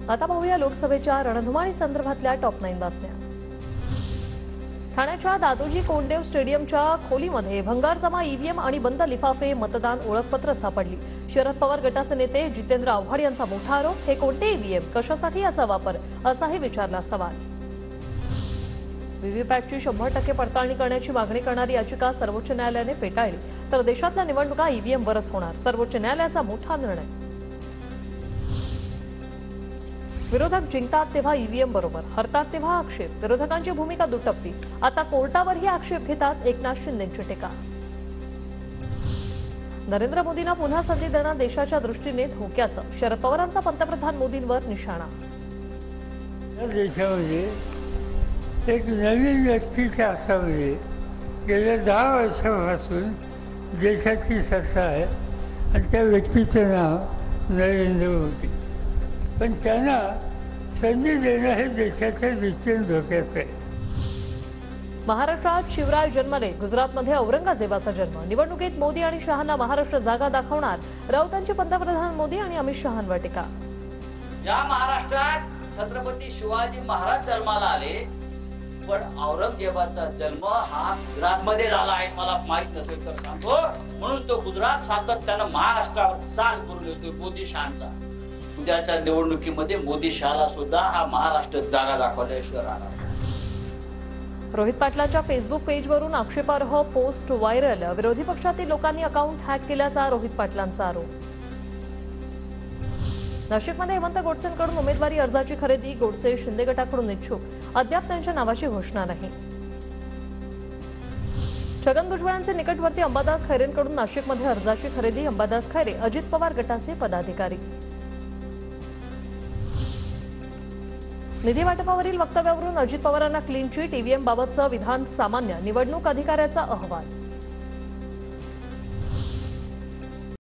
आता पाहूया लोकसभेच्या रणधुमाळी संदर्भातल्या टॉप 9 बातम्या। ठाण्याच्या दादोजी कोंडदेव स्टेडियमच्या खोलीमध्ये भंगारजमा ईव्हीएम आणि बंद लिफाफे मतदान ओळखपत्र सापडली। शरद पवार गटाचे नेते जितेंद्र आव्हाड यांचा मोठा आरोप, हे कोणते ईव्हीएम, कशासाठी याचा वापर, असाही विचारला सवाल। व्हीव्हीपॅटची 100% पडताळणी करण्याची मागणी करणारी याचिका सर्वोच्च न्यायालयाने फेटाळली, तर देशातल्या निवडणुका ईव्हीएमवरच होणार, सर्वोच्च न्यायालयाचा मोठा निर्णय। विरोधक जिंकतात तेव्हा ईव्हीएम बरोबर, हरतात तेव्हा आक्षेप, विरोधकांची भूमिका दुटप्पी, आता कोर्टावरही आक्षेप घेतात एकनाथ शिंदेंची टीका। नरेंद्र मोदींना पुन्हा संधी देणं देशाच्या दृष्टीने धोक्याचं, शरद पवारांचा पंतप्रधान मोदींवर निशाणा। देशामध्ये एक नवीन व्यक्तीच्या हातामध्ये गेल्या 10 वर्षापासून देशाची सत्ता आहे आणि त्या व्यक्तीचं नाव नरेंद्र मोदी, पण त्यांना संधी देणं हे देशाच्या दृष्टीने धोक्याचं आहे। महाराष्ट्रात शिवराय जन्मले, गुजरातमध्ये औरंगजेबाचा जन्म, निवडणुकीत मोदी आणि शहांना महाराष्ट्र जागा दाखवणार, राऊतांची पंतप्रधान मोदी आणि अमित शहांवर टीका। या महाराष्ट्रात छत्रपती शिवाजी महाराज जन्माला आले, पण औरंगजेबाचा जन्म हा गुजरातमध्ये झाला आहे, मला माहित नसेल तर सांगतो, म्हणून तो गुजरात सातत्यानं महाराष्ट्रावर चाल करून येतोय मोदी शहांचा। उद्याच्या निवडणुकीमध्ये मोदी शहाला सुद्धा हा महाराष्ट्र जागा दाखवल्याशिवाय राहणार। रोहित पाटलांच्या फेसबुक पेजवरून आक्षेपार्ह पोस्ट व्हायरल, विरोधी पक्षातील लोकांनी अकाउंट हॅक केल्याचा रोहित पाटलांचा आरोप। नाशिकमध्ये हेमंत गोडसेंकडून उमेदवारी अर्जाची खरेदी, गोडसे शिंदे गटाकडून इच्छुक, अद्याप त्यांच्या नावाची घोषणा नाही। छगन भुजबळांचे निकटवर्ती अंबादास खैरेंकडून नाशिकमध्ये अर्जाची खरेदी, अंबादास खैरे अजित पवार गटाचे पदाधिकारी। निधी वाटपावरील वक्तव्यावरून अजित पवारांना क्लीन चिट, ईव्हीएम बाबतचं विधान सामान्य, निवडणूक अधिकाऱ्याचा अहवाल।